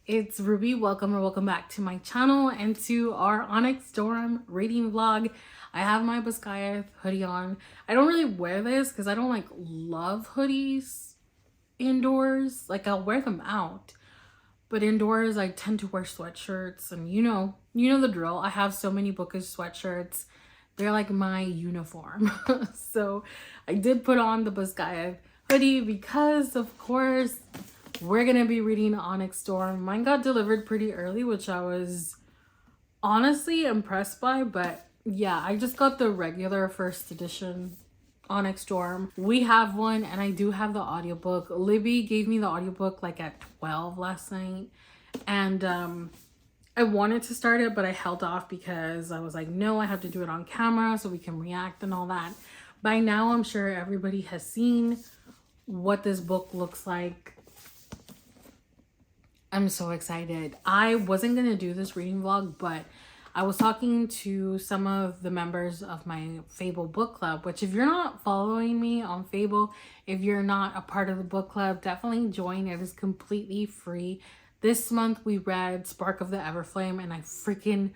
it's Ruby. Welcome or welcome back to my channel and to our Onyx Storm reading vlog. I have my Biscayeth hoodie on. I don't really wear this because I don't love hoodies indoors. Like I'll wear them out, but indoors I tend to wear sweatshirts, and you know the drill. I have so many bookish sweatshirts. They're like my uniform. So I did put on the Biscayeth hoodie because of course we're gonna be reading Onyx Storm. Mine got delivered pretty early, which I was honestly impressed by, but yeah, I just got the regular first edition Onyx Storm. We have one, and I do have the audiobook. Libby gave me the audiobook like at 12 last night, and I wanted to start it, but I held off because I was like, no, I have to do it on camera so we can react and all that. By now, I'm sure everybody has seen what this book looks like. I'm so excited. I wasn't gonna do this reading vlog, but I was talking to some of the members of my Fable book club, which if you're not following me on Fable, if you're not a part of the book club, definitely join. It is completely free. This month we read Spark of the Everflame, and I freaking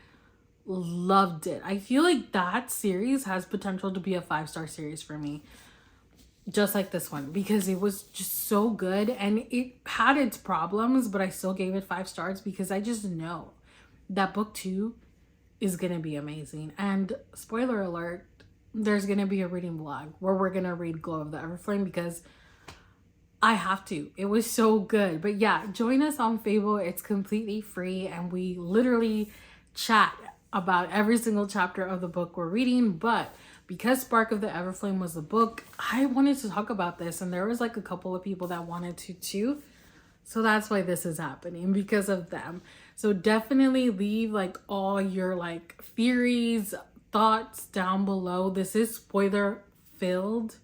loved it. I feel like that series has potential to be a 5-star series for me, just like this one, because it was just so good, and it had its problems, but I still gave it 5 stars because I just know that book 2 is gonna be amazing. And spoiler alert, there's gonna be a reading vlog where we're gonna read Glow of the Everflame because I have to. It was so good. But yeah, join us on Fable. It's completely free, and we literally chat about every single chapter of the book we're reading. But because Spark of the Everflame was the book, I wanted to talk about this, and there was like a couple of people that wanted to too. So that's why this is happening, because of them. So definitely leave like all your like theories, thoughts down below. This is spoiler filled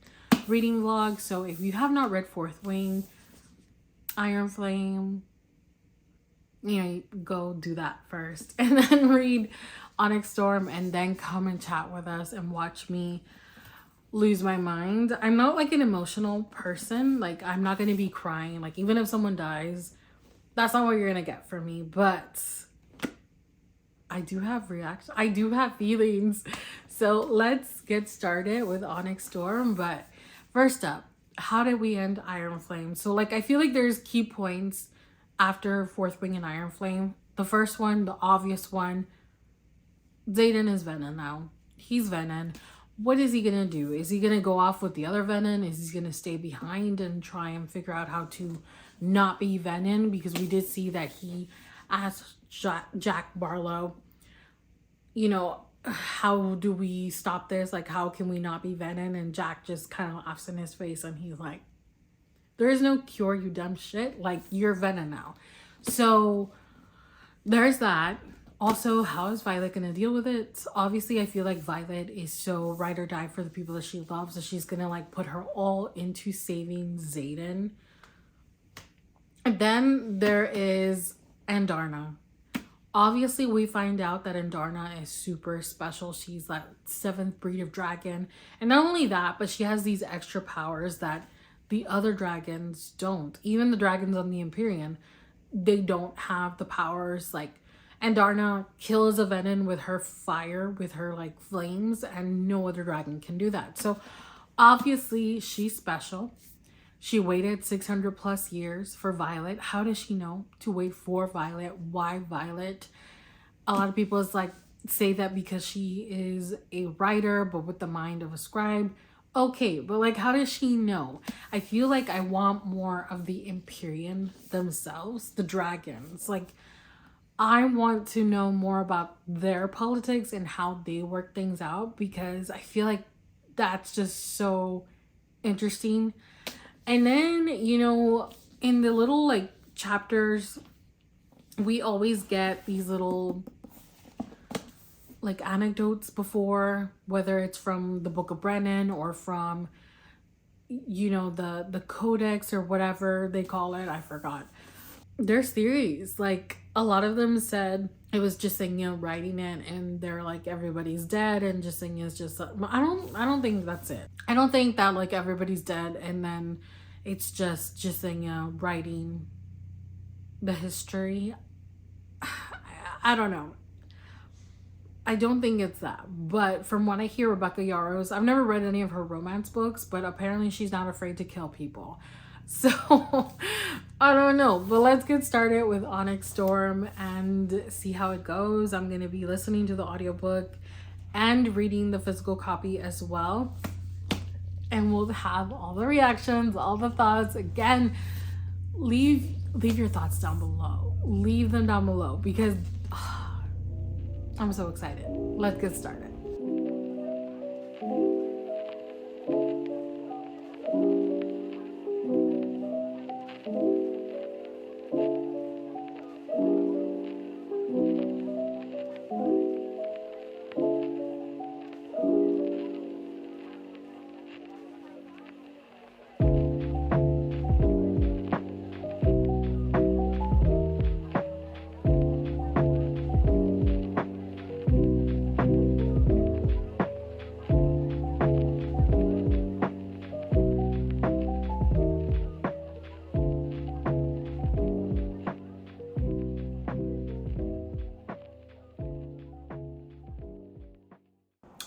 reading vlog. So if you have not read Fourth Wing, Iron Flame, go do that first and then read Onyx Storm, and then come and chat with us and watch me lose my mind. I'm not like an emotional person. Like I'm not gonna be crying. Like even if someone dies, that's not what you're gonna get from me. But I do have reactions. I do have feelings. So let's get started with Onyx Storm. But first up, how did we end Iron Flame? So like I feel like there's key points after Fourth Wing and Iron Flame. The first one, the obvious one, Xaden is Venom now. He's Venom. What is he gonna do? Is he gonna go off with the other Venom? Is he gonna stay behind and try and figure out how to not be Venom? Because we did see that he asked Jack Barlow, how do we stop this? Like, how can we not be Venom? And Jack just kind of laughs in his face, and he's like, there is no cure, you dumb shit. Like, you're Venom now. So there's that. Also, how is Violet gonna deal with it? Obviously, I feel like Violet is so ride or die for the people that she loves, so she's gonna like put her all into saving Xaden. And then there is Andarna. Obviously, we find out that Andarna is super special. She's that 7th breed of dragon. And not only that, but she has these extra powers that the other dragons don't. Even the dragons on the Empyrean, they don't have the powers. Like, Andarna kills a Venom with her fire, with her like flames, and no other dragon can do that. So obviously she's special. She waited 600 plus years for Violet. How does she know to wait for Violet? Why Violet? A lot of people is like say that because she is a writer but with the mind of a scribe. Okay, but like how does she know? I feel like I want more of the Empyrean themselves, the dragons. Like I want to know more about their politics and how they work things out, because I feel like that's just so interesting. And then, in the little like chapters, we always get these little like anecdotes before, whether it's from the Book of Brennan or from, the Codex or whatever they call it. I forgot. There's theories, like a lot of them said it was just writing it, and they're like everybody's dead, and just is just I don't think that's it. I don't think that like everybody's dead and then it's just writing the history. I don't know. I don't think it's that. But from what I hear, Rebecca Yarros, I've never read any of her romance books, but apparently she's not afraid to kill people. So I don't know. But let's get started with Onyx Storm and see how it goes. I'm going to be listening to the audiobook and reading the physical copy as well. And we'll have all the reactions, all the thoughts. Again, leave your thoughts down below. Leave them down below because I'm so excited. Let's get started.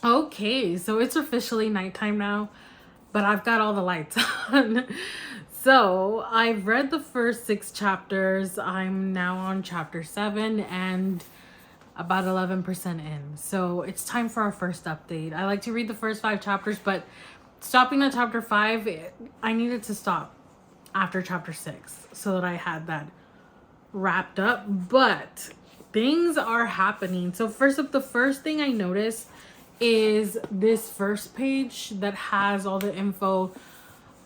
Okay, so it's officially nighttime now, but I've got all the lights on. So I've read the first 6 chapters. I'm now on chapter 7 and about 11% in. So it's time for our first update. I like to read the first 5 chapters, but stopping at chapter 5, I needed to stop after chapter 6 so that I had that wrapped up. But things are happening. So first up, the first thing I noticed is this first page that has all the info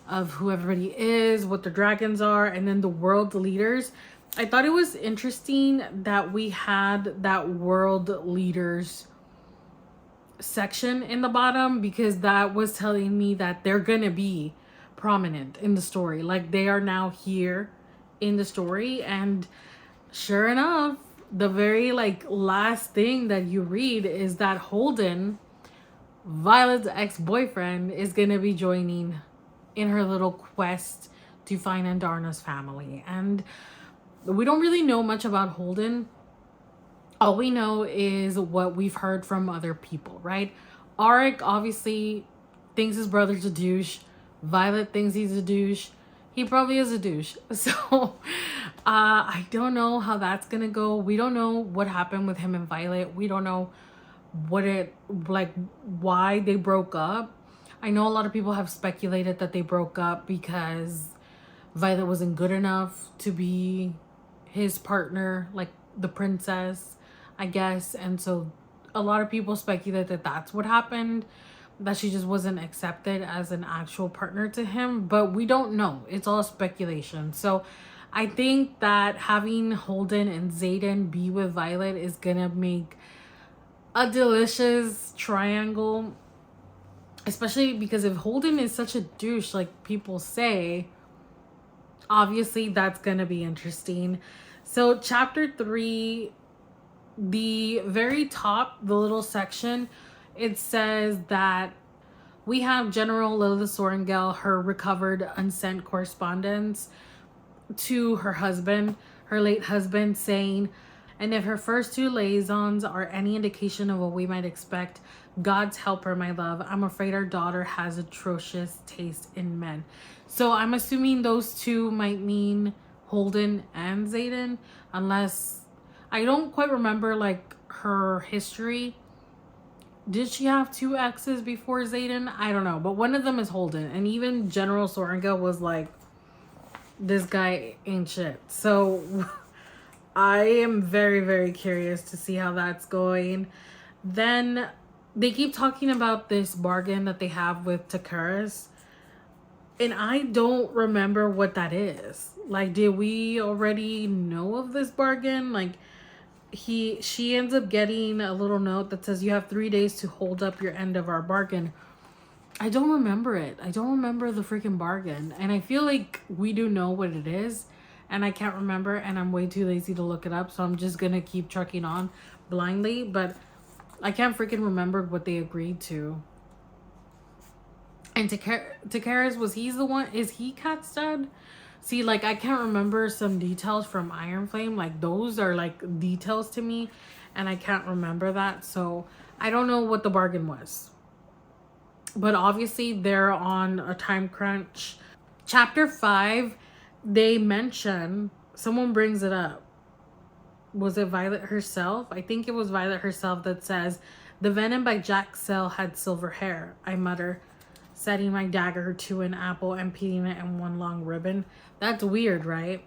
of who everybody is, what the dragons are, and then the world leaders. I thought it was interesting that we had that world leaders section in the bottom because that was telling me that they're gonna be prominent in the story. Like they are now here in the story, and sure enough, the very last thing that you read is that Holden, Violet's ex-boyfriend, is gonna be joining in her little quest to find Andarna's family. And we don't really know much about Holden. All we know is what we've heard from other people, right? Arik obviously thinks his brother's a douche. Violet thinks he's a douche. He probably is a douche. So I don't know how that's gonna go. We don't know what happened with him and Violet. We don't know why they broke up. I know a lot of people have speculated that they broke up because Violet wasn't good enough to be his partner, like the princess, I guess. And so a lot of people speculate that that's what happened, that she just wasn't accepted as an actual partner to him. But we don't know. It's all speculation. So I think that having Holden and Xaden be with Violet is gonna make a delicious triangle, especially because if Holden is such a douche like people say, obviously that's gonna be interesting. So chapter 3, the very top, the little section, it says that we have General Lilith Sorengel, her recovered unsent correspondence to her husband, her late husband, saying, and if her first 2 liaisons are any indication of what we might expect, God's help her, my love. I'm afraid our daughter has atrocious taste in men. So I'm assuming those 2 might mean Holden and Xaden, unless I don't quite remember her history. Did she have 2 exes before Xaden? I don't know, but one of them is Holden, and even General Sorengel was like, this guy ain't shit. So I am very, very curious to see how that's going. Then they keep talking about this bargain that they have with Takaris, and I don't remember what that is. Did we already know of this bargain? She ends up getting a little note that says you have 3 days to hold up your end of our bargain. I don't remember it. I don't remember the freaking bargain, and I feel like we do know what it is, and I can't remember, and I'm way too lazy to look it up, so I'm just gonna keep trucking on blindly. But I can't freaking remember what they agreed to. And Takaris, was he the one? Is he Kat's dad? See, like, I can't remember some details from Iron Flame. Like, those are like details to me, and I can't remember that. So I don't know what the bargain was. But obviously, they're on a time crunch. Chapter 5, they mention, someone brings it up. Was it Violet herself? I think it was Violet herself that says, the venom by Jack's cell had silver hair. I mutter, setting my dagger to an apple and peeling it in one long ribbon. That's weird, right?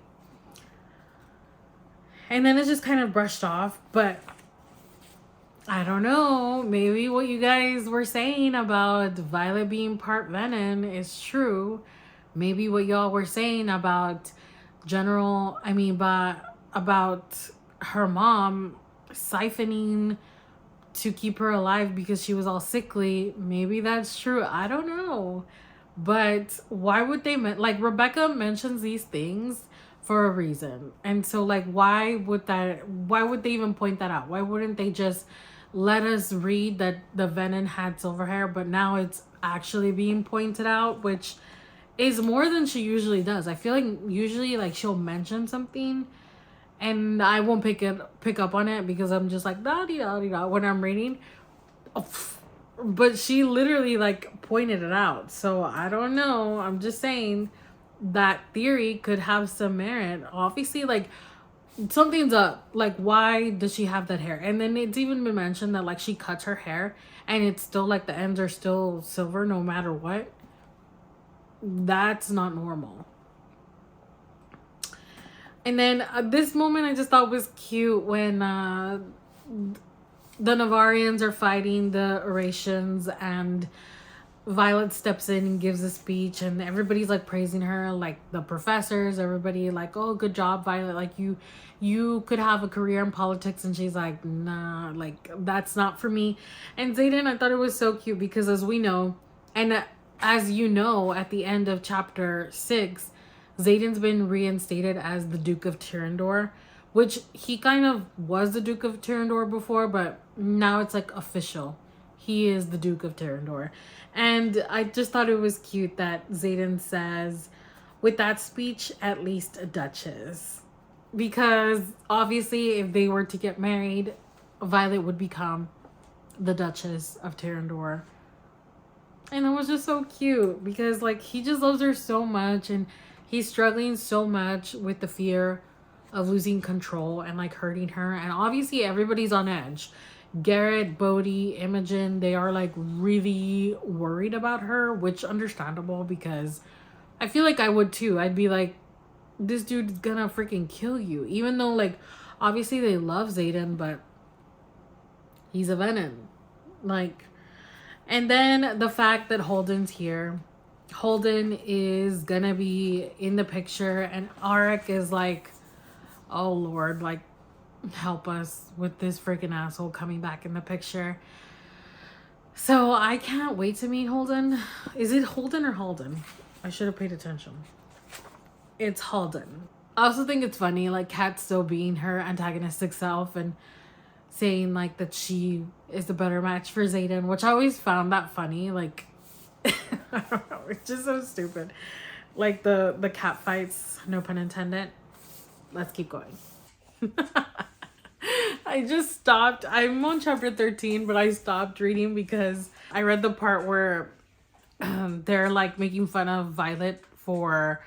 And then it's just kind of brushed off. But I don't know. Maybe what you guys were saying about Violet being part venom is true. Maybe what y'all were saying about about her mom siphoning to keep her alive because she was all sickly. Maybe that's true. I don't know. But why would they like, Rebecca mentions these things for a reason. And so, like, why would they even point that out? Why wouldn't they just let us read that the venom had silver hair, but now it's actually being pointed out, which is more than she usually does. I feel like usually, like, she'll mention something and I won't pick up on it because I'm just like da da da when I'm reading. But she literally, like, pointed it out. So I don't know. I'm just saying that theory could have some merit. Obviously, like, something's up. Like, why does she have that hair? And then it's even been mentioned that, like, she cuts her hair and it's still, like, the ends are still silver no matter what. That's not normal. And then this moment I just thought was cute when the Navarians are fighting the Eurasians and Violet steps in and gives a speech and everybody's, like, praising her, like the professors, everybody, like, oh, good job, Violet, like, you could have a career in politics. And she's like, nah, like, that's not for me. And Xaden, I thought it was so cute because, as we know, and as you know, at the end of chapter 6, Xaden's been reinstated as the Duke of Tyrandor, which he kind of was the Duke of Tyrandor before, but now it's, like, official. He is the Duke of Tyrandor. And I just thought it was cute that Xaden says, with that speech, at least a duchess. Because obviously, if they were to get married, Violet would become the Duchess of Tyrandor. And it was just so cute because, like, he just loves her so much and he's struggling so much with the fear of losing control and, like, hurting her. And obviously everybody's on edge. Garrett, Bodhi, Imogen, they are, like, really worried about her, which understandable because I feel like I would too. I'd be like, this dude's gonna freaking kill you. Even though, like, obviously they love Xaden, but he's a venom. Like, and then the fact that Holden's here. Holden is gonna be in the picture and Arik is like, oh Lord, like, help us with this freaking asshole coming back in the picture. So I can't wait to meet Holden. Is it Holden or Halden? I should have paid attention. It's Halden. I also think it's funny, like, Kat still being her antagonistic self and saying, like, that she is the better match for Xaden, which I always found that funny. Like, I don't know, it's just so stupid. Like the cat fights, no pun intended. Let's keep going. I just stopped. I'm on chapter 13, but I stopped reading because I read the part where they're, like, making fun of Violet for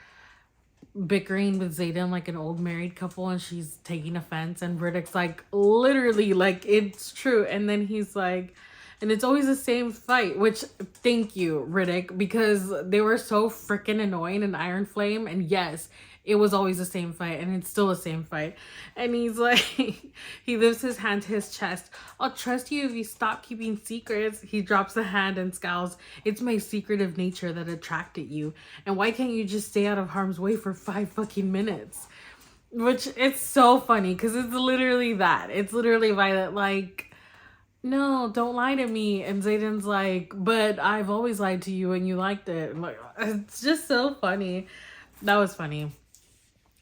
bickering with Xaden like an old married couple, and she's taking offense, and Riddick's like, literally, like, it's true. And then he's like, and it's always the same fight, which, thank you, Riddick, because they were so freaking annoying in Iron Flame. And yes, it was always the same fight, and it's still the same fight. And he's like, he lifts his hand to his chest. I'll trust you if you stop keeping secrets. He drops the hand and scowls. It's my secretive nature that attracted you. And why can't you just stay out of harm's way for 5 fucking minutes? Which, it's so funny, because it's literally that. It's literally Violet, like, no, don't lie to me. And Xaden's like, but I've always lied to you and you liked it. I'm like, it's just so funny. That was funny.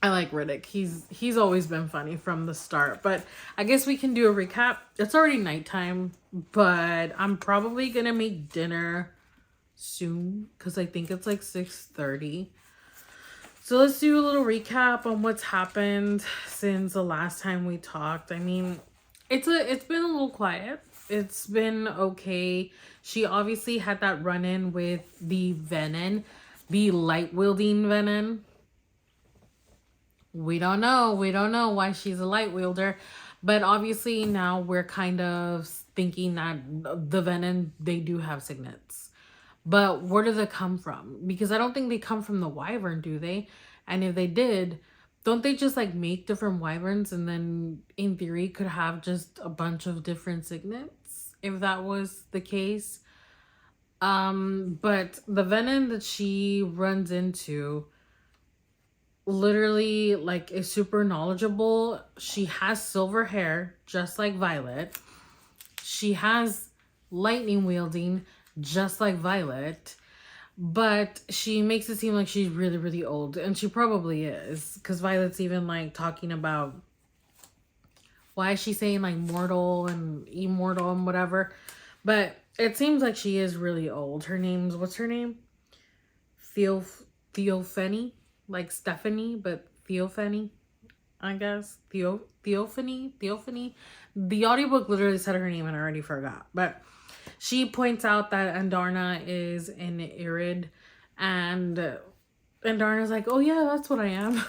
I like Riddick. He's always been funny from the start. But I guess we can do a recap. It's already nighttime, but I'm probably gonna make dinner soon because I think it's like 6:30. So let's do a little recap on what's happened since the last time we talked. I mean, it's been a little quiet. It's been okay. She obviously had that run-in with the Venom, the light wielding Venom. We don't know. We don't know why she's a light wielder. But obviously now we're kind of thinking that the Venom, they do have signets. But where do they come from? Because I don't think they come from the wyvern, do they? And if they did, don't they just like make different wyverns and then in theory could have just a bunch of different signets if that was the case? But the Venom that she runs into literally like is super knowledgeable. She has silver hair just like Violet. She has lightning wielding just like Violet, but she makes it seem like she's really really old, and she probably is, because Violet's even like talking about why is she saying like mortal and immortal and whatever, but it seems like she is really old. Her name's, what's her name? Theophany, like Stephanie, but Theophany, I guess. Theophany. The audiobook literally said her name and I already forgot. But she points out that Andarna is an Irid, and Andarna's like, oh yeah, that's what I am.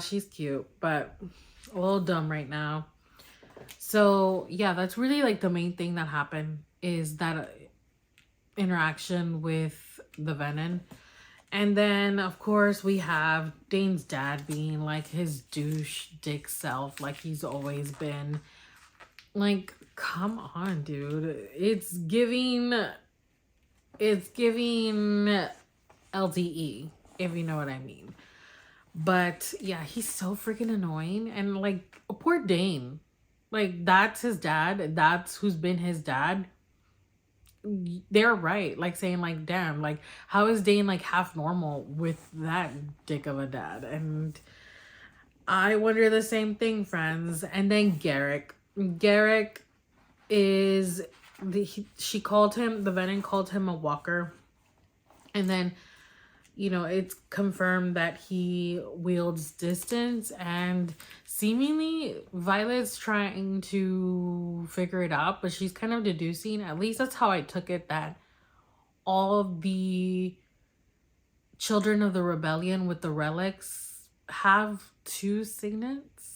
She's cute, but a little dumb right now. So yeah, that's really like the main thing that happened, is that interaction with the Venom. And then, of course, we have Dane's dad being like his douche dick self, like he's always been. Like, come on, dude. It's giving LDE, if you know what I mean. But yeah, he's so freaking annoying. And like, poor Dane. Like, that's his dad. That's who's been his dad. They're right, like saying like, damn, like how is Dane like half normal with that dick of a dad? And I wonder the same thing, friends. And then Garrick is she called him, the Venom called him a walker, and then it's confirmed that he wields distance, and seemingly Violet's trying to figure it out, but she's kind of deducing, at least that's how I took it, that all the children of the rebellion with the relics have 2 signets.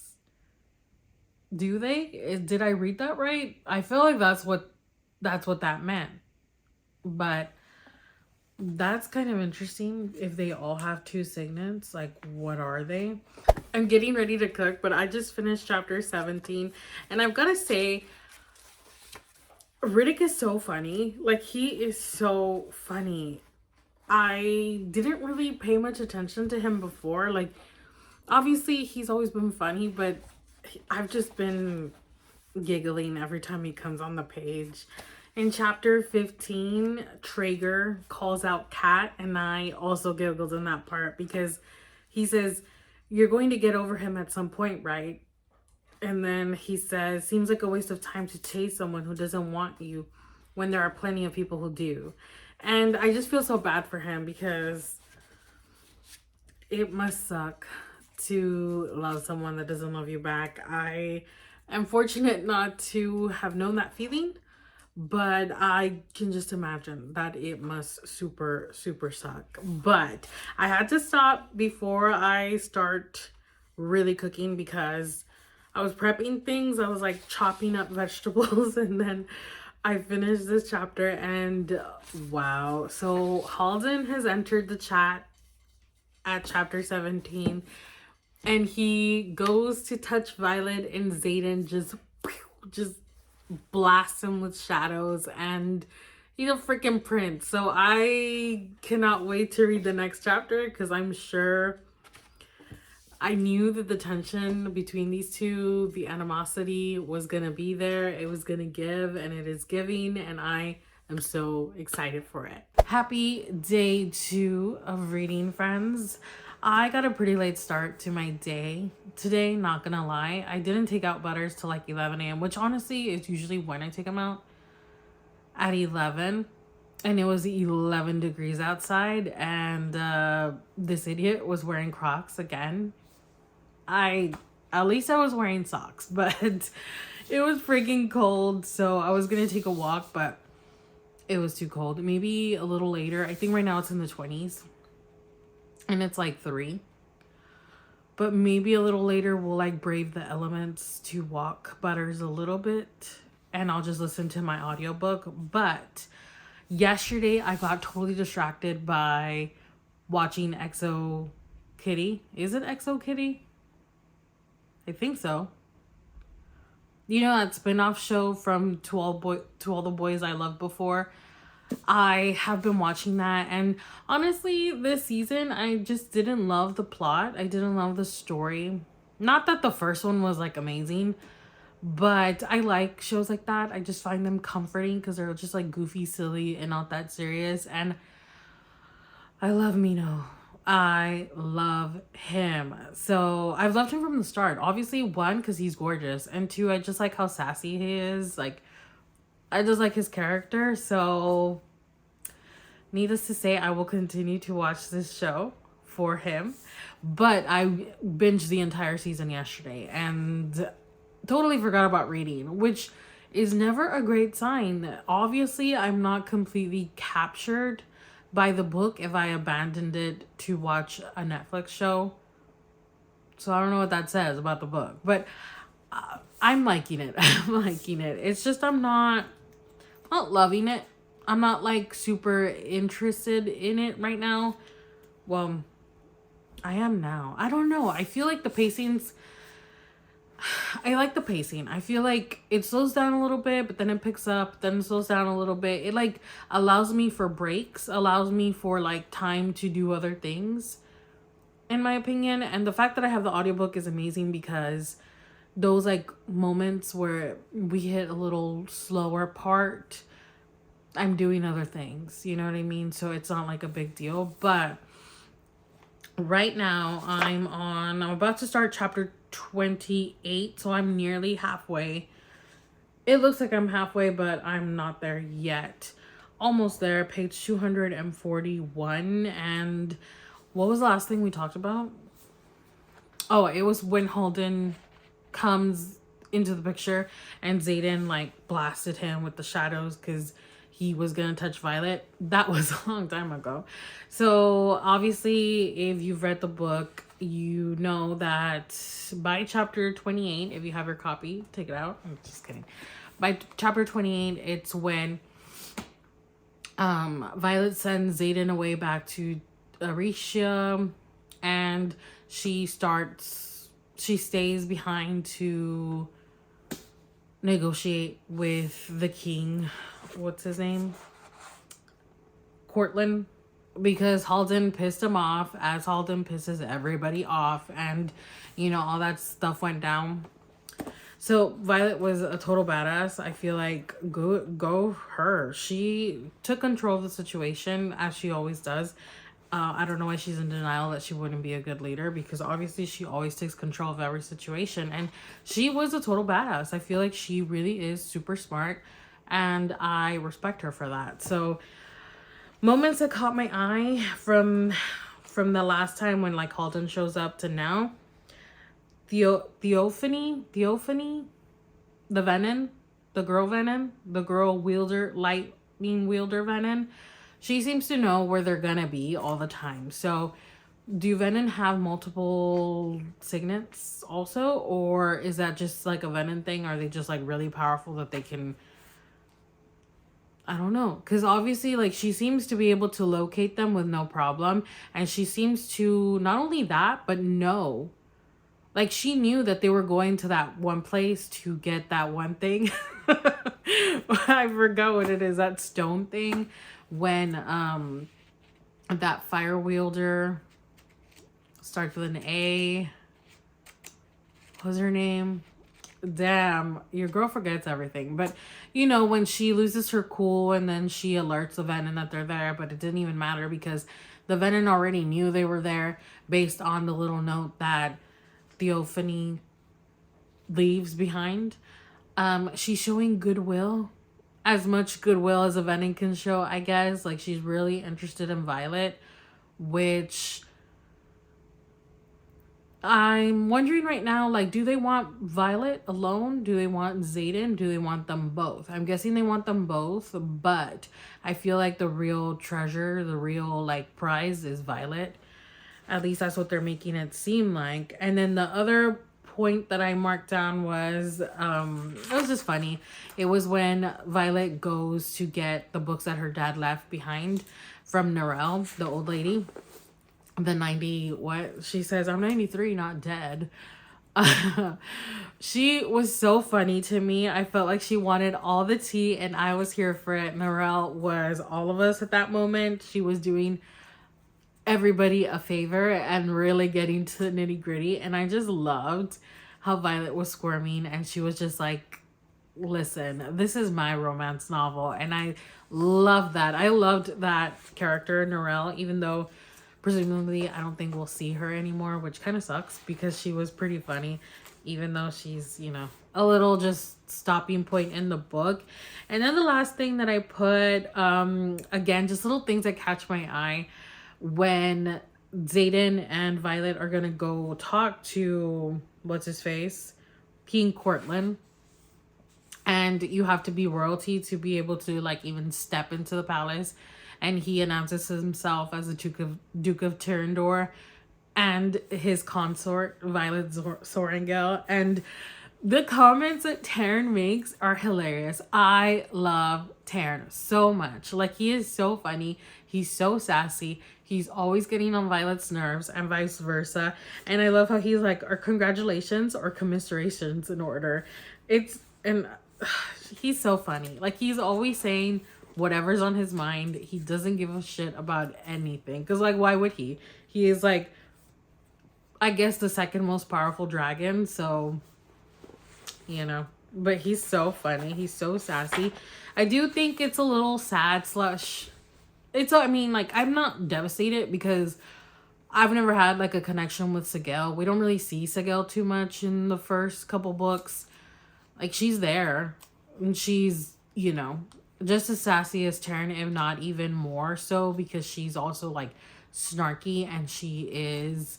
Do they? Did I read that right? I feel like that's what that meant. But that's kind of interesting. If they all have 2 signets, like what are they? I'm getting ready to cook, but I just finished chapter 17, and I've got to say, Riddick is so funny. Like, he is so funny. I didn't really pay much attention to him before. Like, obviously he's always been funny, but I've just been giggling every time he comes on the page. In chapter 15, Traeger calls out Kat, and I also giggled in that part because he says, you're going to get over him at some point, right? And then he says, seems like a waste of time to chase someone who doesn't want you when there are plenty of people who do. And I just feel so bad for him, because it must suck to love someone that doesn't love you back. I am fortunate not to have known that feeling, but I can just imagine that it must super, super suck. But I had to stop before I start really cooking, because I was prepping things. I was like chopping up vegetables, and then I finished this chapter, and wow. So Halden has entered the chat at chapter 17, and he goes to touch Violet, and Xaden just blasts him with shadows, and he's a freaking prince. So I cannot wait to read the next chapter, because I'm sure, I knew that the tension between these two, the animosity was gonna be there. It was gonna give, and it is giving, and I am so excited for it. Happy day 2 of reading, friends. I got a pretty late start to my day today, not gonna lie. I didn't take out Butters till like 11 a.m., which honestly is usually when I take them out, at 11. and it was 11 degrees outside, and this idiot was wearing Crocs again. At least I was wearing socks, but it was freaking cold, so I was gonna take a walk, but it was too cold. Maybe a little later. I think right now it's in the 20s, and it's like 3. But maybe a little later we'll like brave the elements to walk Butters a little bit, and I'll just listen to my audiobook. But yesterday I got totally distracted by watching Exo Kitty. Is it Exo Kitty? I think so. You know that spin-off show from To All the Boys I Loved Before? I have been watching that, and honestly, this season I just didn't love the plot. I didn't love the story. Not that the first one was like amazing, but I like shows like that. I just find them comforting because they're just like goofy, silly, and not that serious. And I love Mino. I love him. So I've loved him from the start. Obviously, 1, because he's gorgeous, and 2, I just like how sassy he is. Like, I just like his character. So needless to say, I will continue to watch this show for him. But I binged the entire season yesterday and totally forgot about reading, which is never a great sign. Obviously, I'm not completely captured by the book if I abandoned it to watch a Netflix show. So I don't know what that says about the book, but I'm liking it. I'm liking it. It's just I'm not loving it. I'm not like super interested in it right now. Well, I am now. I don't know. I feel like the pacing's I like the pacing. I feel like it slows down a little bit, but then it picks up, then it slows down a little bit. It like allows me for breaks, allows me for like time to do other things, in my opinion. And the fact that I have the audiobook is amazing because those like moments where we hit a little slower part, I'm doing other things. You know what I mean? So it's not like a big deal. But right now I'm about to start chapter 28, so I'm nearly halfway. It looks like I'm halfway, but I'm not there yet. Almost there, page 241. And what was the last thing we talked about? Oh, it was when Halden comes into the picture and Xaden like blasted him with the shadows because he was gonna touch Violet. That was a long time ago. So obviously, if you've read the book, you know that by chapter 28, if you have your copy, take it out. I'm just kidding. By chapter 28, it's when Violet sends Xaden away back to Aricia, and she stays behind to negotiate with the king. What's his name? Cortland. Because Halden pissed him off, as Halden pisses everybody off, and you know, all that stuff went down. So Violet was a total badass. I feel like go her. She took control of the situation as she always does. I don't know why she's in denial that she wouldn't be a good leader, because obviously she always takes control of every situation, and she was a total badass. I feel like she really is super smart, and I respect her for that. So moments that caught my eye from the last time when like Halden shows up to now. Theophany, the Venom, the girl wielder, lightning wielder Venom. She seems to know where they're gonna be all the time. So do Venom have multiple signets also, or is that just like a Venom thing? Are they just like really powerful that they can, I don't know, because obviously like she seems to be able to locate them with no problem, and she seems to not only that but know, like she knew that they were going to that one place to get that one thing. I forgot what it is, that stone thing, when that fire wielder starts with an A. What was her name? Damn, your girl forgets everything. But you know, when she loses her cool and then she alerts the Venom that they're there, but it didn't even matter because the Venom already knew they were there based on the little note that Theophany leaves behind. She's showing goodwill. as much goodwill as a Venom can show, I guess. Like, she's really interested in Violet, which I'm wondering right now, like, do they want Violet alone? Do they want Xaden? Do they want them both? I'm guessing they want them both, but I feel like the real treasure, the real, like, prize is Violet. At least that's what they're making it seem like. And then the other point that I marked down was, it was just funny. It was when Violet goes to get the books that her dad left behind from Narelle, the old lady. The 90, what? She says, I'm 93, not dead. She was so funny to me. I felt like she wanted all the tea and I was here for it. Narelle was all of us at that moment. She was doing everybody a favor and really getting to the nitty gritty. And I just loved how Violet was squirming and she was just like, listen, this is my romance novel. And I love that. I loved that character, Narelle, even though presumably I don't think we'll see her anymore, which kind of sucks because she was pretty funny, even though she's, you know, a little just stopping point in the book. And then the last thing that I put, again, just little things that catch my eye when Xaden and Violet are gonna go talk to what's his face, King Courtland. And you have to be royalty to be able to like even step into the palace. And he announces himself as the Duke of Tyrandor and his consort, Violet Sorengel. And the comments that Taryn makes are hilarious. I love Taryn so much. Like, he is so funny. He's so sassy. He's always getting on Violet's nerves and vice versa. And I love how he's like, are congratulations or commiserations in order? And he's so funny. Like, he's always saying whatever's on his mind. He doesn't give a shit about anything. Because, like, why would he? He is, like, I guess the second most powerful dragon. So, you know. But he's so funny. He's so sassy. I do think it's a little sad slash... I mean, like, I'm not devastated because I've never had, like, a connection with Sigel. We don't really see Sigel too much in the first couple books. Like, she's there. And she's, you know, just as sassy as Taryn, if not even more so, because she's also, like, snarky and she is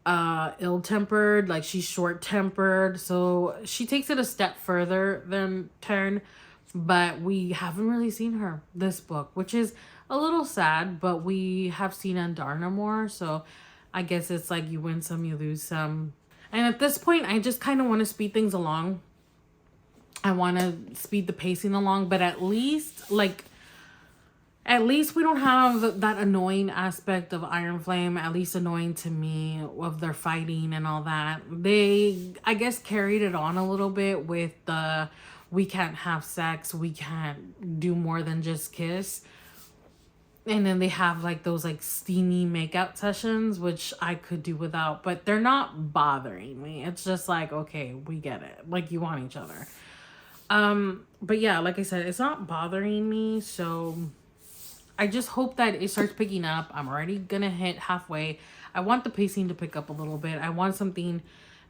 ill-tempered. Like, she's short-tempered. So she takes it a step further than Taryn. But we haven't really seen her this book, which is a little sad. But we have seen Andarna more. So I guess it's like you win some, you lose some. And at this point, I just kind of want to speed things along. I want to speed the pacing along. But at least we don't have that annoying aspect of Iron Flame. At least annoying to me of their fighting and all that. They, I guess, carried it on a little bit with the... we can't have sex, we can't do more than just kiss. And then they have like those like steamy makeout sessions, which I could do without, but they're not bothering me. It's just like, okay, we get it. Like, you want each other. But yeah, like I said, it's not bothering me. So I just hope that it starts picking up. I'm already gonna hit halfway. I want the pacing to pick up a little bit. I want something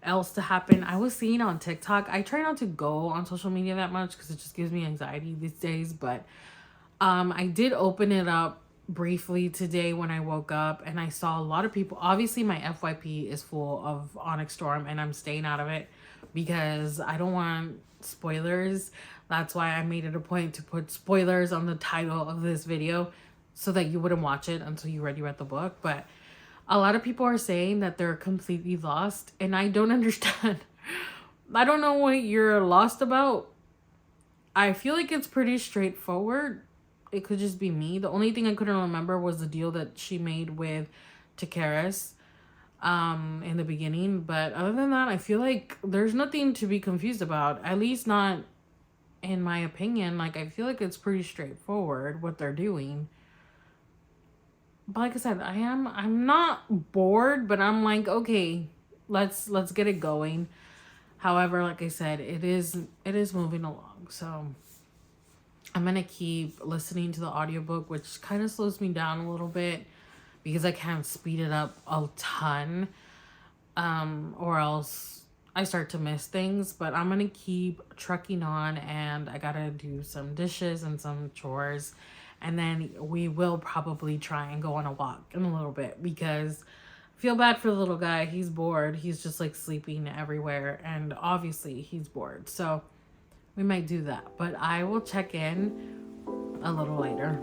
else to happen. I was seeing on TikTok, I try not to go on social media that much because it just gives me anxiety these days, but I did open it up briefly today when I woke up and I saw a lot of people. Obviously my FYP is full of Onyx Storm and I'm staying out of it because I don't want spoilers. That's why I made it a point to put spoilers on the title of this video so that you wouldn't watch it until you already read the book. But a lot of people are saying that they're completely lost, and I don't understand. I don't know what you're lost about. I feel like it's pretty straightforward. It could just be me. The only thing I couldn't remember was the deal that she made with Takaris in the beginning. But other than that, I feel like there's nothing to be confused about. At least not in my opinion. Like, I feel like it's pretty straightforward what they're doing. But like I said, I'm not bored, but I'm like, okay, let's get it going. However, like I said, it is moving along. So I'm going to keep listening to the audiobook, which kind of slows me down a little bit because I can't speed it up a ton. Or else I start to miss things. But I'm gonna keep trucking on, and I gotta do some dishes and some chores, and then we will probably try and go on a walk in a little bit, because I feel bad for the little guy. He's bored. He's just like sleeping everywhere, and obviously he's bored. So we might do that, but I will check in a little later.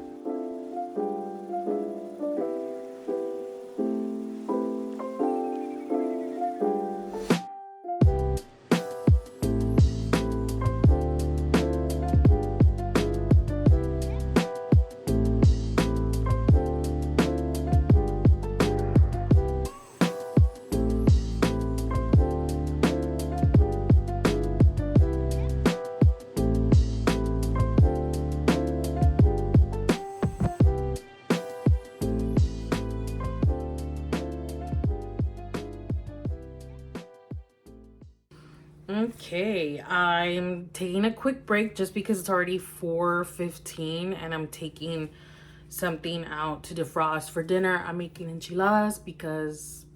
Okay, I'm taking a quick break just because it's already 4:15, and I'm taking something out to defrost for dinner. I'm making enchiladas because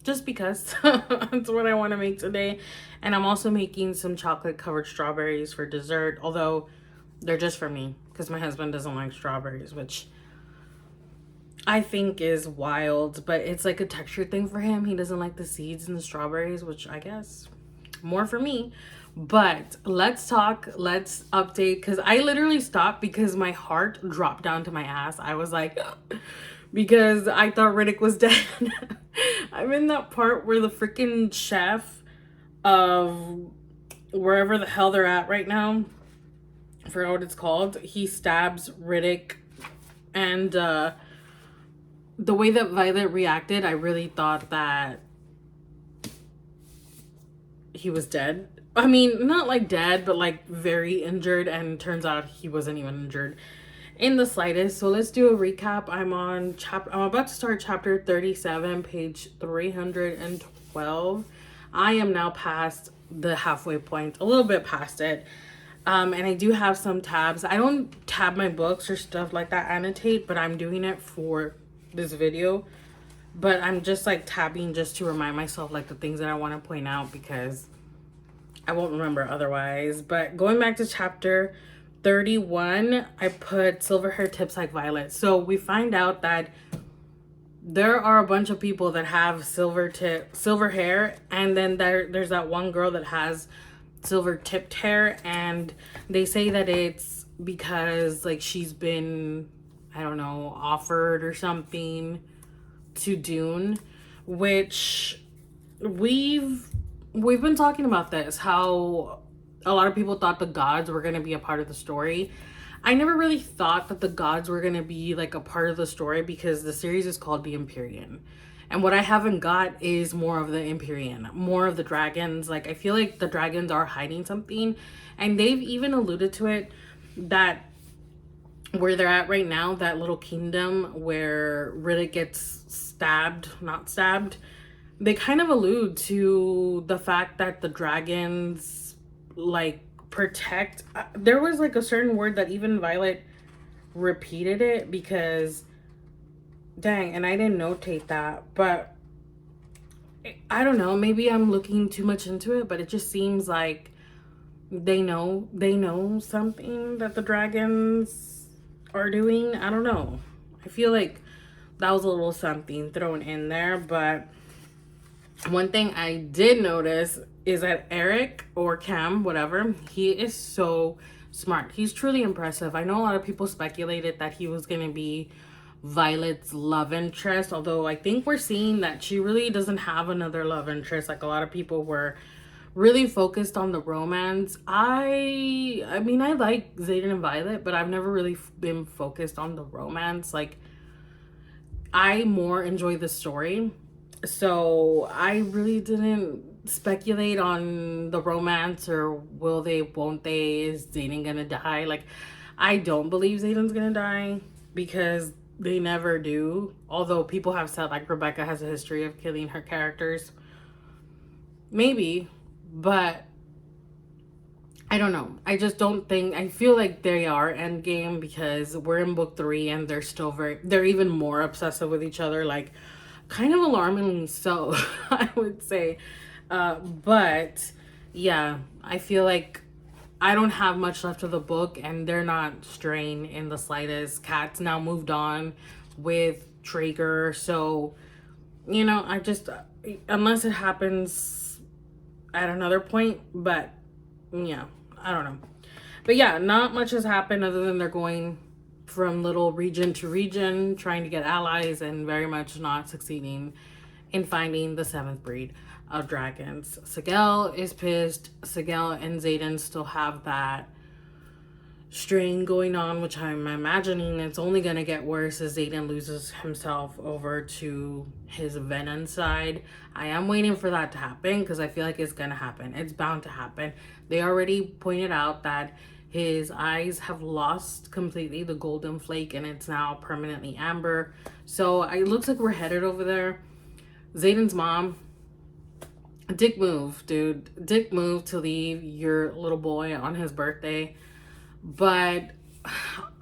just because that's what I want to make today. And I'm also making some chocolate covered strawberries for dessert, although they're just for me because my husband doesn't like strawberries, which I think is wild, but it's like a texture thing for him. He doesn't like the seeds in the strawberries, which I guess more for me. But let's update, because I literally stopped because my heart dropped down to my ass. I was like, because I thought Riddick was dead. I'm in that part where the freaking chef of wherever the hell they're at right now, I forgot what it's called, he stabs Riddick, and the way that Violet reacted, I really thought that he was dead. I mean, not like dead, but like very injured, and turns out he wasn't even injured in the slightest. So let's do a recap. I'm about to start chapter 37, page 312. I am now past the halfway point, a little bit past it. And I do have some tabs. I don't tab my books or stuff like that, annotate, but I'm doing it for this video. But I'm just like tabbing just to remind myself like the things that I want to point out, because I won't remember otherwise. But going back to chapter 31, I put silver hair tips like Violet. So we find out that there are a bunch of people that have silver hair, and then there's that one girl that has silver tipped hair, and they say that it's because like she's been, I don't know, offered or something to Dune, which we've been talking about this, how a lot of people thought the gods were going to be a part of the story. I never really thought that the gods were going to be like a part of the story, because the series is called The Empyrean. And what I haven't got is more of the Empyrean, more of the dragons. Like, I feel like the dragons are hiding something. And they've even alluded to it, that where they're at right now, that little kingdom where Riddick gets not stabbed, they kind of allude to the fact that the dragons, like, protect. There was, like, a certain word that even Violet repeated it, because, dang, and I didn't notate that, but I don't know, maybe I'm looking too much into it, but it just seems like they know something that the dragons are doing. I don't know. I feel like that was a little something thrown in there. But one thing I did notice is that Eric, or Cam, whatever, he is so smart. He's truly impressive. I know a lot of people speculated that he was going to be Violet's love interest, although I think we're seeing that she really doesn't have another love interest. Like, a lot of people were really focused on the romance. I mean, I like Xaden and Violet, but I've never really been focused on the romance. Like, I more enjoy the story, so I really didn't speculate on the romance, or will they, won't they, is Xaden gonna die? Like, I don't believe Xaden's gonna die, because they never do, although people have said like Rebecca has a history of killing her characters. Maybe, but I don't know. I just don't think, I feel like they are endgame, because we're in book 3 and they're still they're even more obsessive with each other. Like, kind of alarmingly so, I would say. But yeah, I feel like I don't have much left of the book, and they're not straying in the slightest. Kat's now moved on with Traeger, so you know, I just, unless it happens at another point, but yeah, I don't know. But yeah, not much has happened other than they're going from little region to region, trying to get allies, and very much not succeeding in finding the seventh breed of dragons. Sigel is pissed. Sigel and Zayden still have that strain going on, which I'm imagining it's only going to get worse as Zayden loses himself over to his venom side. I am waiting for that to happen because I feel like it's going to happen. It's bound to happen. They already pointed out that his eyes have lost completely the golden flake and it's now permanently amber. So it looks like we're headed over there. Zayden's mom, dick move, dude. Dick move to leave your little boy on his birthday. But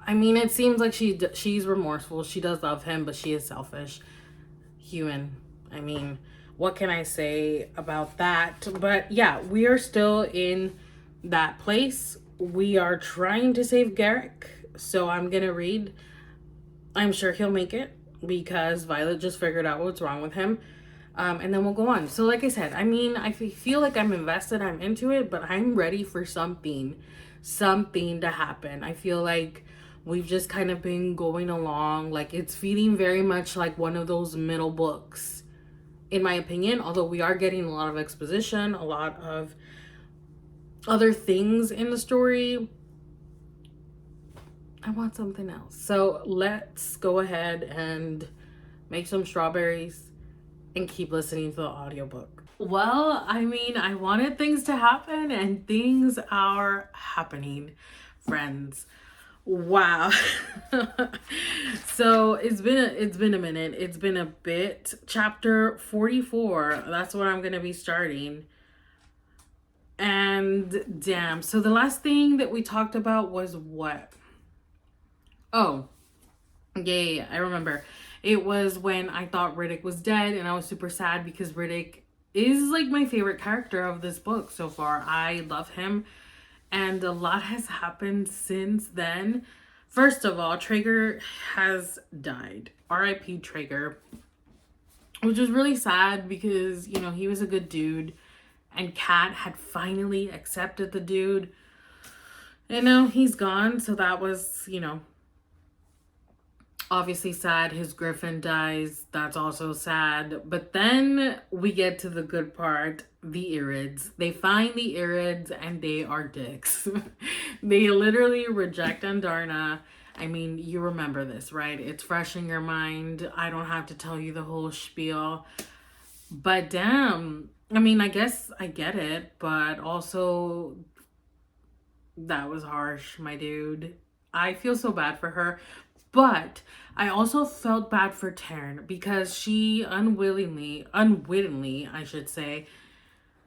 I mean, it seems like she's remorseful. She does love him, but she is selfish. Human. I mean, what can I say about that? But yeah, we are still in that place. We are trying to save Garrick. So I'm going to read. I'm sure he'll make it because Violet just figured out what's wrong with him. And then we'll go on. So like I said, I mean, I feel like I'm invested. I'm into it, but I'm ready for something to happen. I feel like we've just kind of been going along. Like it's feeling very much like one of those middle books, in my opinion. Although we are getting a lot of exposition, a lot of other things in the story. I want something else. So let's go ahead and make some strawberries and keep listening to the audiobook. Well, I mean, I wanted things to happen and things are happening, friends. Wow. So it's been a minute. It's been a bit. Chapter 44. That's what I'm going to be starting. And damn. So the last thing that we talked about was what? Oh, yeah, I remember. It was when I thought Riddick was dead and I was super sad because Riddick is like my favorite character of this book so far. I love him and a lot has happened since then. First of all, Traeger has died. R.I.P. Traeger. Which was really sad because, you know, he was a good dude and Kat had finally accepted the dude. And now he's gone, so that was, you know, obviously sad. His griffin dies. That's also sad. But then we get to the good part. The Irids. They find the Irids and they are dicks. They literally reject Andarna. I mean, you remember this, right? It's fresh in your mind. I don't have to tell you the whole spiel. But damn. I mean, I guess I get it. But also, that was harsh, my dude. I feel so bad for her. But I also felt bad for Taryn because she unwittingly, I should say,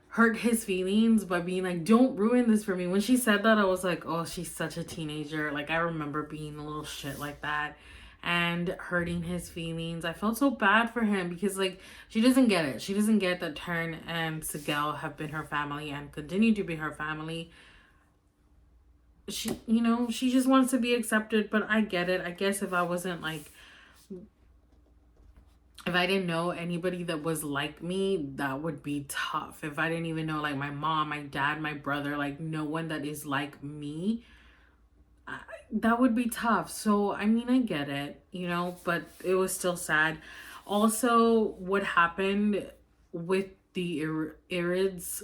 hurt his feelings by being like, don't ruin this for me. When she said that, I was like, oh, she's such a teenager. Like, I remember being a little shit like that and hurting his feelings. I felt so bad for him because, like, she doesn't get it. She doesn't get that Taryn and Sigel have been her family and continue to be her family. She, you know, she just wants to be accepted, but I get it. I guess if I didn't know anybody that was like me, that would be tough. If I didn't even know, like, my mom, my dad, my brother, like, no one that is like me, that would be tough. So, I mean, I get it, you know, but it was still sad. Also, what happened with the Irids,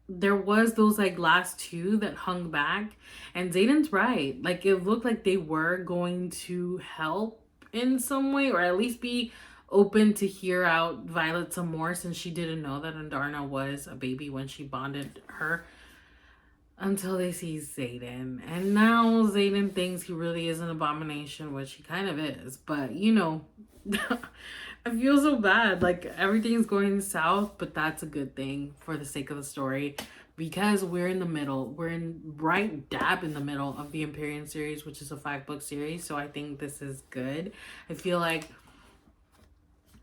there was those like last two that hung back, and Zayden's right. Like it looked like they were going to help in some way, or at least be open to hear out Violet some more, since she didn't know that Andarna was a baby when she bonded her, until they see Zayden. And now Zayden thinks he really is an abomination, which he kind of is, but you know, I feel so bad. Like everything's going south, but that's a good thing for the sake of the story because we're in the middle. We're in right dab in the middle of the Empyrean series, which is a 5-book series. So I think this is good. I feel like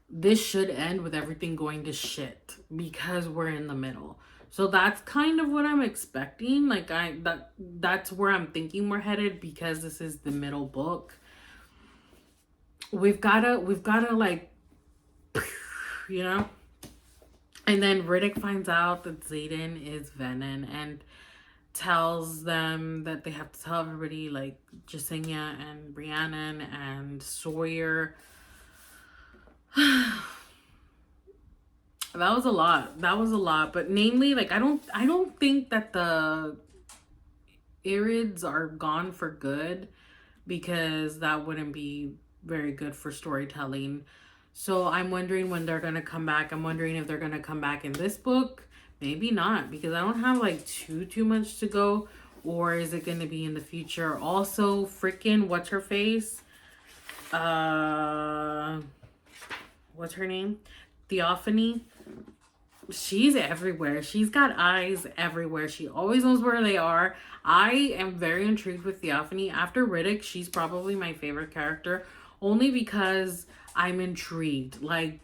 this should end with everything going to shit because we're in the middle. So that's kind of what I'm expecting. Like that's where I'm thinking we're headed because this is the middle book. We've gotta like, you know. And then Riddick finds out that Zayden is Venom and tells them that they have to tell everybody, like Jasenia and Rhiannon and Sawyer. That was a lot. That was a lot. But namely, like I don't think that the Irids are gone for good because that wouldn't be very good for storytelling. So I'm wondering when they're gonna come back. I'm wondering if they're gonna come back in this book. Maybe not, because I don't have like too much to go. Or is it gonna be in the future? Also, freaking what's her face? Uh what's her name? Theophany. She's everywhere. She's got eyes everywhere. She always knows where they are. I am very intrigued with Theophany. After Riddick, she's probably my favorite character, only because I'm intrigued. Like,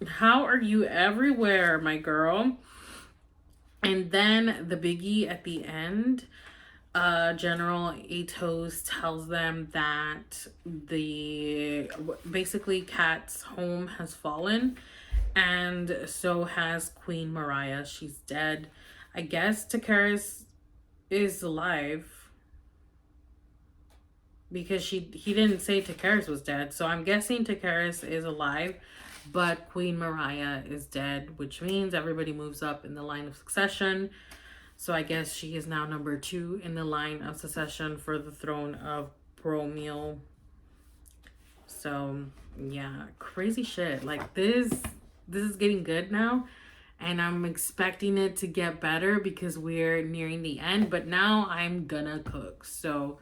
how are you everywhere, my girl? And then the biggie at the end, General Atos tells them that the basically Kat's home has fallen, and so has Queen Mariah. She's dead. I guess Takaris is alive because he didn't say Takaris was dead. So I'm guessing Takaris is alive, but Queen Mariah is dead, which means everybody moves up in the line of succession. So I guess she is now number 2 in the line of succession for the throne of Bromeo. So yeah, crazy shit. Like this is getting good now, and I'm expecting it to get better because we're nearing the end. But now I'm gonna cook. So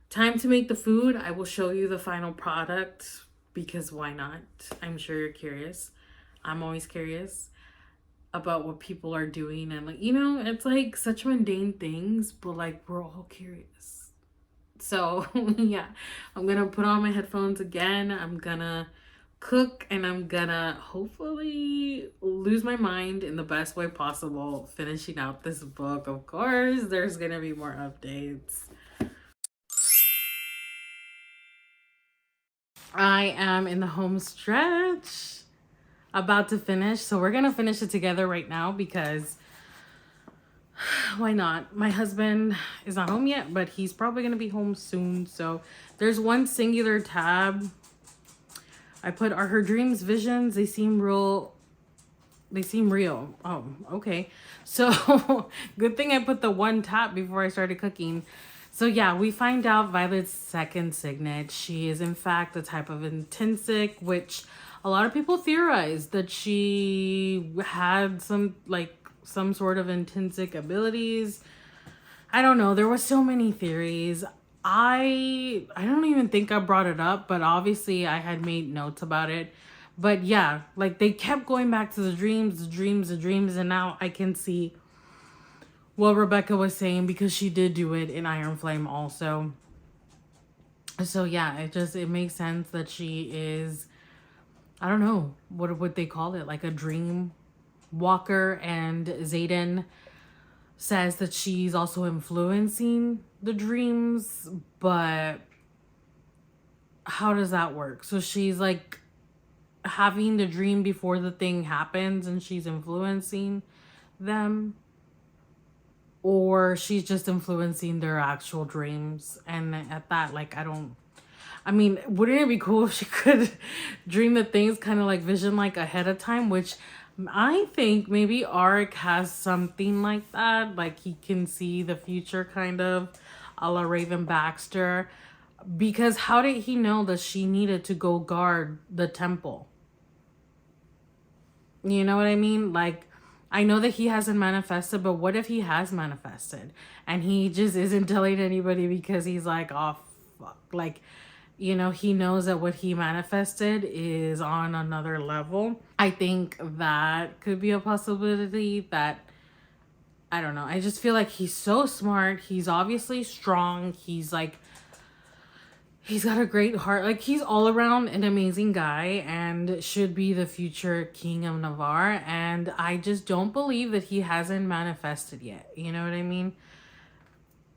time to make the food. I will show you the final product because why not? I'm sure you're curious. I'm always curious about what people are doing, and like, you know, it's like such mundane things, but like we're all curious. So yeah, I'm gonna put on my headphones again. I'm gonna cook, and I'm gonna hopefully lose my mind in the best way possible finishing out this book. Of course there's gonna be more updates. I am in the home stretch, about to finish, so we're gonna finish it together right now because why not? My husband is not home yet, but he's probably gonna be home soon. So there's one singular tab I put are her dreams, visions. They seem real. Oh, okay. So good thing I put the one tab before I started cooking. So yeah, we find out Violet's second signet. She is in fact a type of intensic, which a lot of people theorize that she had some sort of intensic abilities. I don't know. There were so many theories. I don't even think I brought it up, but obviously I had made notes about it. But yeah, like they kept going back to the dreams, and now I can see what Rebecca was saying because she did do it in Iron Flame also. So yeah, it makes sense that she is, I don't know, what would they call it? Like a dream walker, and Zayden says that she's also influencing the dreams, but how does that work? So she's like having the dream before the thing happens and she's influencing them, or she's just influencing their actual dreams. And at that, like, I mean, wouldn't it be cool if she could dream the things kind of like vision like ahead of time, which I think maybe Arik has something like that. Like he can see the future kind of a la Raven Baxter. Because how did he know that she needed to go guard the temple? You know what I mean? Like, I know that he hasn't manifested, but what if he has manifested and he just isn't telling anybody because he's like, oh, fuck. Like, you know, he knows that what he manifested is on another level. I think that could be a possibility. That, I don't know. I just feel like he's so smart. He's obviously strong. He's like, he's got a great heart. Like, he's all around an amazing guy and should be the future king of Navarre. And I just don't believe that he hasn't manifested yet. You know what I mean?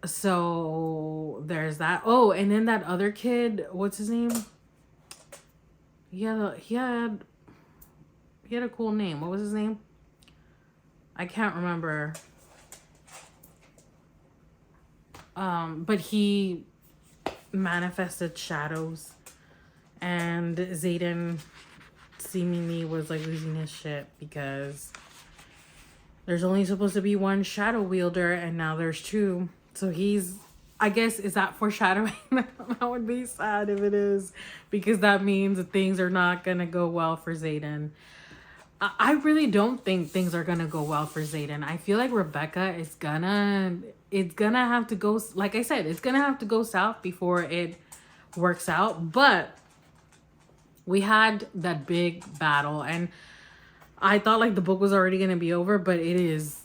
So there's that. Oh, and then that other kid, what's his name? He had a cool name. What was his name? I can't remember. But he manifested shadows, and Zayden seemingly was like losing his shit because there's only supposed to be one shadow wielder and now there's two. So he's, I guess, is that foreshadowing? That would be sad if it is, because that means that things are not gonna go well for Zayden. I really don't think things are gonna go well for Zayden. I feel like Rebecca is it's gonna have to go, like I said, it's gonna have to go south before it works out. But we had that big battle, and I thought like the book was already gonna be over, but it is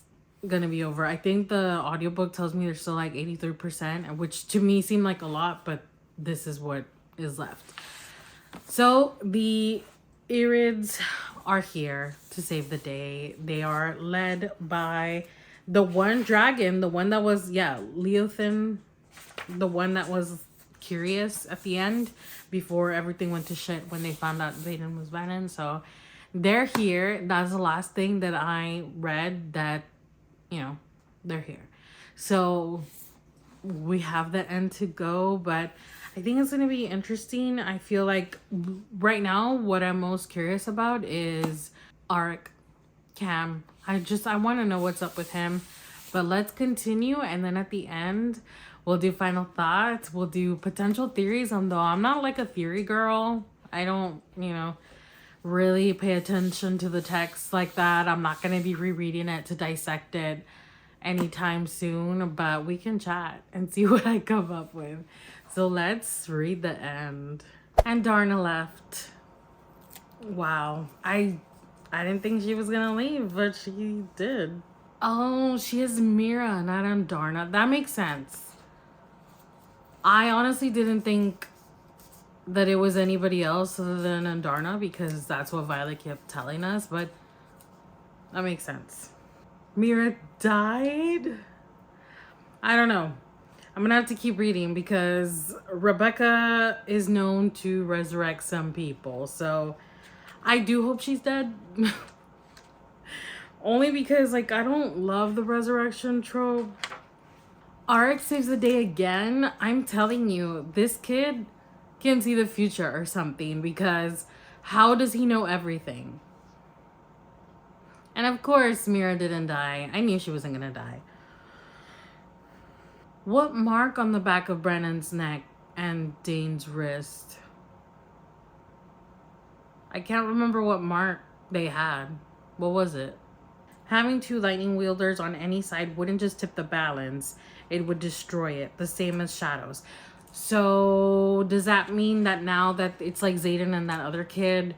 gonna be over. I think the audiobook tells me there's still like 83%, which to me seemed like a lot, but this is what is left. So the Irids are here to save the day. They are led by the one dragon, the one that was, Leothin, the one that was curious at the end before everything went to shit when they found out Zayden was Venom. So they're here. That's the last thing that I read, that, they're here. So we have the end to go, but I think it's going to be interesting. I feel like right now what I'm most curious about is Arik, Cam. I want to know what's up with him. But let's continue, and then at the end we'll do final thoughts. We'll do potential theories, though I'm not like a theory girl. I don't, really pay attention to the text like that. I'm not going to be rereading it to dissect it anytime soon, but we can chat and see what I come up with. So let's read the end. And Darna left. Wow. I didn't think she was gonna leave, but she did. Oh, she is Mira, not Darna. That makes sense. I honestly didn't think that it was anybody else other than Andarna, because that's what Violet kept telling us, but that makes sense. Mira died? I don't know. I'm gonna have to keep reading because Rebecca is known to resurrect some people. So I do hope she's dead. Only because, like, I don't love the resurrection trope. Arik saves the day again. I'm telling you, this kid can see the future or something, because how does he know everything? And of course, Mira didn't die. I knew she wasn't gonna die. What mark on the back of Brennan's neck and Dane's wrist? I can't remember what mark they had. What was it? Having two lightning wielders on any side wouldn't just tip the balance. It would destroy it. The same as shadows. So does that mean that now that it's like Zayden and that other kid,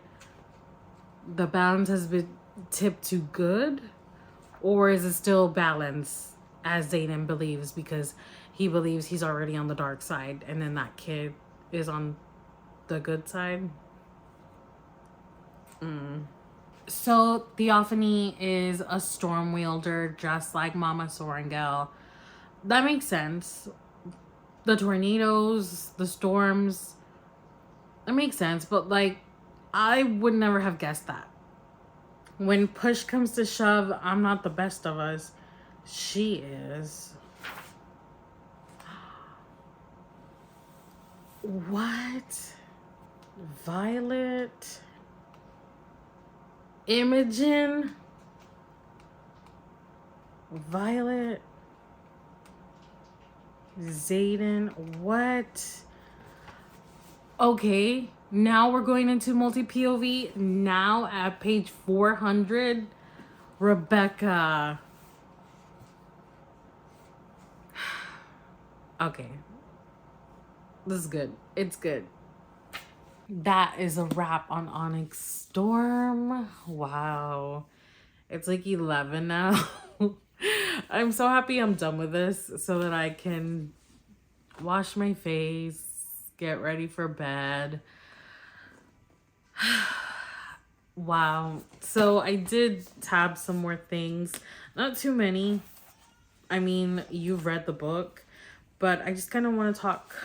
the balance has been tipped to good? Or is it still balance as Zayden believes, because he believes he's already on the dark side and then that kid is on the good side? So Theophany is a storm wielder just like Mama Sorengel. That makes sense. The tornadoes, the storms, that makes sense, but like, I would never have guessed that. When push comes to shove, I'm not the best of us. She is. What? Violet? Imogen? Violet? Zayden? What? Okay, now we're going into multi-POV. Now at page 400, Rebecca. Okay. This is good. It's good. That is a wrap on Onyx Storm. Wow. It's like 11 now. I'm so happy I'm done with this so that I can wash my face, get ready for bed. Wow. So I did tab some more things. Not too many. I mean, you've read the book, but I just kind of want to talk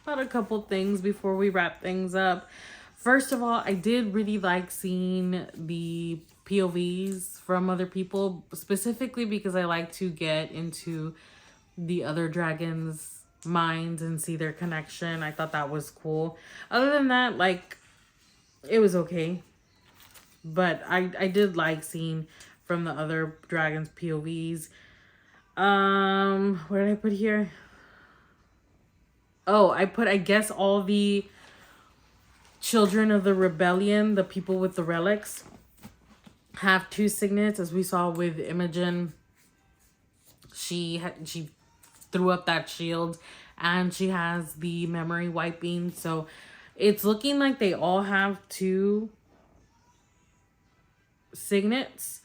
about a couple things before we wrap things up. First of all, I did really like seeing the POVs from other people, specifically because I like to get into the other dragons' minds and see their connection. I thought that was cool. Other than that, like, it was okay. But I did like seeing from the other dragons' POVs. What did I put here? Oh, I guess all the children of the rebellion, the people with the relics, have 2 signets, as we saw with Imogen. She threw up that shield, and she has the memory wiping. So it's looking like they all have 2 signets.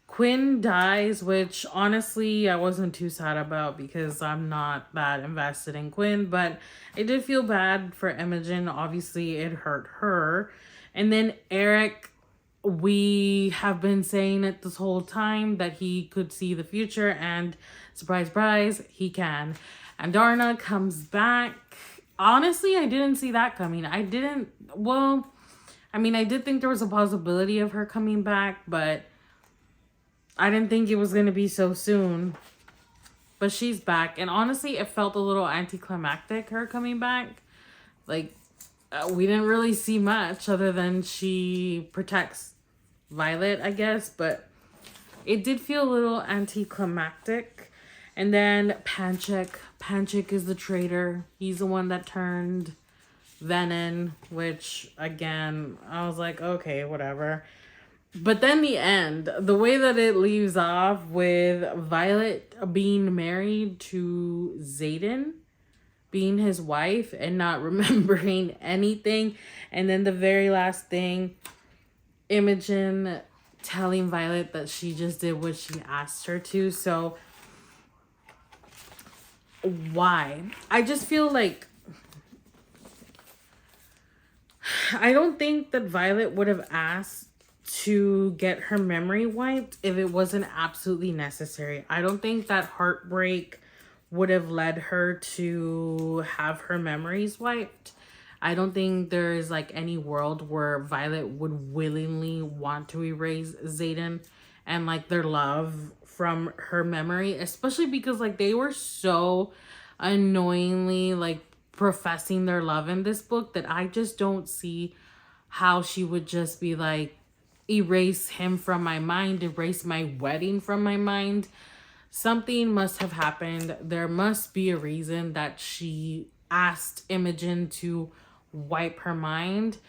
Quinn dies, which honestly I wasn't too sad about because I'm not that invested in Quinn, but I did feel bad for Imogen. Obviously it hurt her. And then Eric, we have been saying it this whole time that he could see the future, and surprise, surprise, he can. And Darna comes back. Honestly, I didn't see that coming. I did think there was a possibility of her coming back, but I didn't think it was going to be so soon. But she's back. And honestly, it felt a little anticlimactic, her coming back. Like, we didn't really see much other than she protects Violet, I guess. But it did feel a little anticlimactic. And then Panchik. Panchik is the traitor. He's the one that turned Venom, which, again, I was like, okay, whatever. But then the end, the way that it leaves off with Violet being married to Xaden, being his wife and not remembering anything. And then the very last thing, Imogen telling Violet that she just did what she asked her to. So why? I just feel like I don't think that Violet would have asked to get her memory wiped if it wasn't absolutely necessary. I don't think that heartbreak would have led her to have her memories wiped. I don't think there is like any world where Violet would willingly want to erase Xaden and like their love from her memory, especially because like they were so annoyingly like professing their love in this book that I just don't see how she would just be like, erase him from my mind, erase my wedding from my mind. Something must have happened. There must be a reason that she asked Imogen to wipe her mind.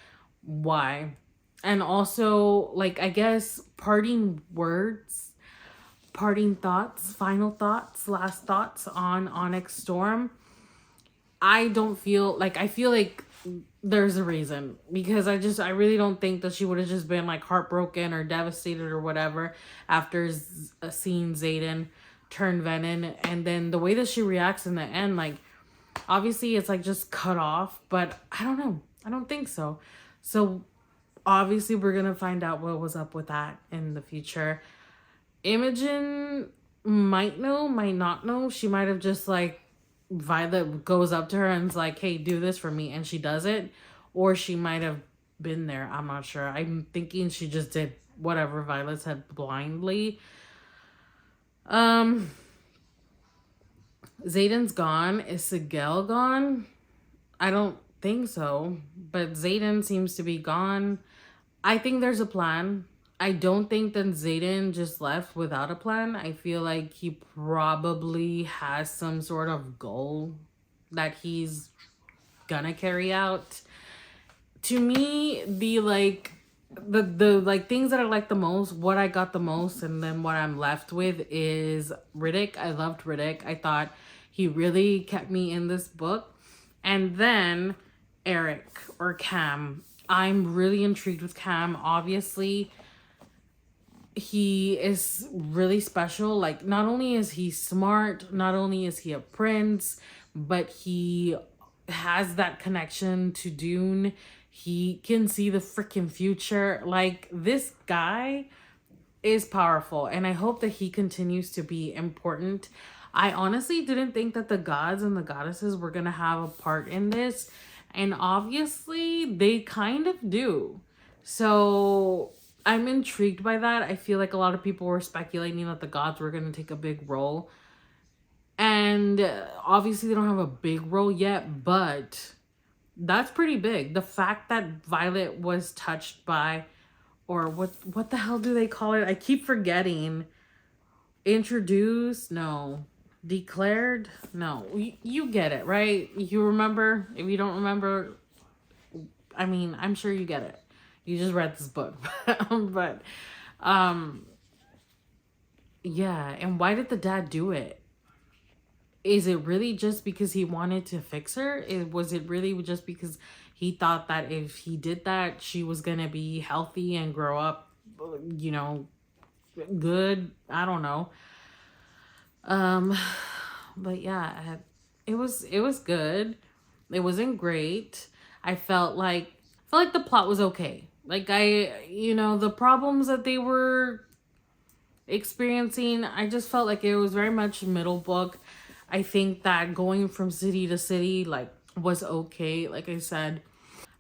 Why? And also, like, I guess parting words, parting thoughts, final thoughts, last thoughts on Onyx Storm. I feel like there's a reason, because I really don't think that she would have just been like heartbroken or devastated or whatever after seeing Xaden turn Venom. And then the way that she reacts in the end, like obviously it's like just cut off, but I don't know. I don't think so. So obviously we're gonna find out what was up with that in the future. Imogen might know, might not know. She might have just like, Violet goes up to her and is like, hey, do this for me, and she does it. Or she might have been there. I'm not sure. I'm thinking she just did whatever Violet said blindly. Xaden's gone. Is Sigel gone? I don't think so. But Xaden seems to be gone. I think there's a plan. I don't think that Xaden just left without a plan. I feel like he probably has some sort of goal that he's gonna carry out. To me, the things that I like the most, what I got the most, and then what I'm left with is Riddick. I loved Riddick. I thought he really kept me in this book. And then Eric or Cam. I'm really intrigued with Cam. Obviously, he is really special. Like, not only is he smart, not only is he a prince, but he has that connection to Dune. He can see the freaking future. Like, this guy is powerful, and I hope that he continues to be important. I honestly didn't think that the gods and the goddesses were gonna have a part in this, and obviously they kind of do. So I'm intrigued by that. I feel like a lot of people were speculating that the gods were gonna take a big role, and obviously they don't have a big role yet, but that's pretty big. The fact that Violet was touched by, or what the hell do they call it? I keep forgetting. Introduced? No. Declared? No. You get it, right? You remember? If you don't remember, I mean, I'm sure you get it. You just read this book. But yeah, and why did the dad do it? Is it really just because he wanted to fix her? Was it really just because he thought that if he did that, she was going to be healthy and grow up, you know, good? I don't know. But yeah, it was good. It wasn't great. I felt like the plot was okay. Like, the problems that they were experiencing, I just felt like it was very much middle book. I think that going from city to city, like, was okay. Like I said,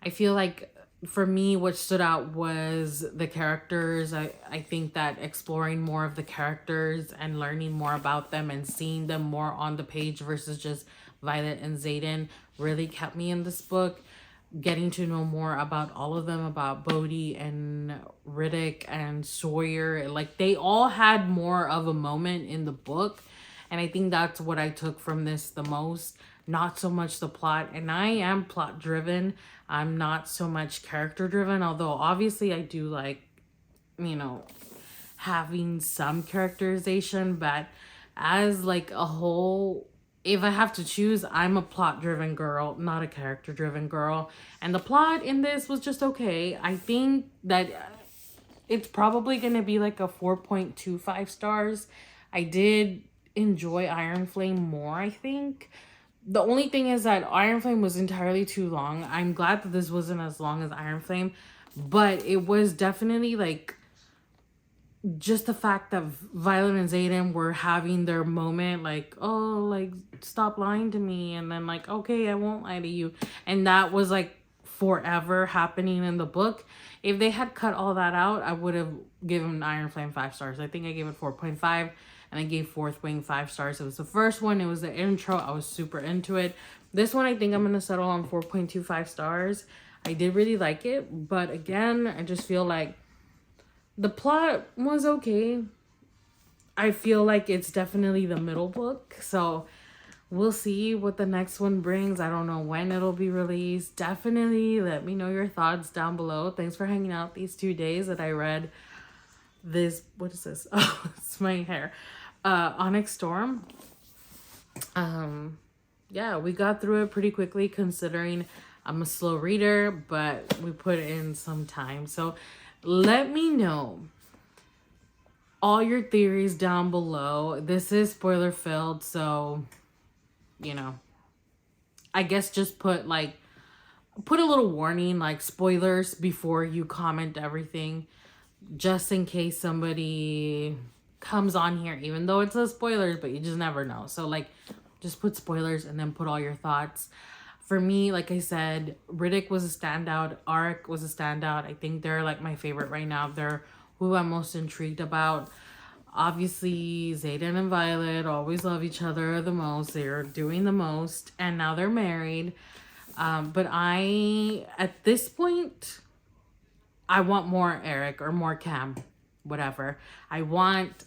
I feel like for me, what stood out was the characters. I think that exploring more of the characters and learning more about them and seeing them more on the page versus just Violet and Xaden really kept me in this book. Getting to know more about all of them, about Bodhi and Riddick and Sawyer. Like, they all had more of a moment in the book. And I think that's what I took from this the most. Not so much the plot. And I am plot driven. I'm not so much character driven. Although obviously I do like, having some characterization. But as like a whole, if I have to choose, I'm a plot driven girl, not a character driven girl. And the plot in this was just okay. I think that it's probably going to be like a 4.25 stars. I did enjoy Iron Flame more, I think. The only thing is that Iron Flame was entirely too long. I'm glad that this wasn't as long as Iron Flame, but it was definitely like just the fact that Violet and Xaden were having their moment, like, oh, like, stop lying to me, and then like, okay, I won't lie to you, and that was like forever happening in the book. If they had cut all that out, I would have given Iron Flame 5 stars. I think I gave it 4.5. And I gave Fourth Wing 5 stars. It was the first one. It was the intro. I was super into it. This one, I think I'm going to settle on 4.25 stars. I did really like it. But again, I just feel like the plot was okay. I feel like it's definitely the middle book. So we'll see what the next one brings. I don't know when it'll be released. Definitely let me know your thoughts down below. Thanks for hanging out these 2 days that I read this. What is this? Oh, it's my hair. Onyx Storm. Yeah, we got through it pretty quickly considering I'm a slow reader, but we put in some time. So let me know all your theories down below. This is spoiler filled, so I guess just put a little warning, like spoilers, before you comment everything, just in case somebody comes on here, even though it says spoilers, but you just never know. So like, just put spoilers and then put all your thoughts. For me, like I said, Riddick was a standout. Arik was a standout. I think they're like my favorite right now. They're who I'm most intrigued about. Obviously, Xaden and Violet always love each other the most. They're doing the most, and now they're married. But at this point, I want more Eric or more Cam, whatever. I want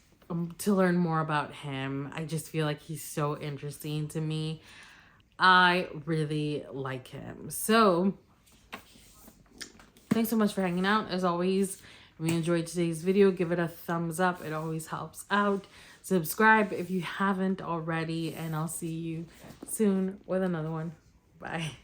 to learn more about him. I just feel like he's so interesting to me. I really like him. So thanks so much for hanging out. As always, if you enjoyed today's video, give it a thumbs up. It always helps out. Subscribe if you haven't already, and I'll see you soon with another one. Bye.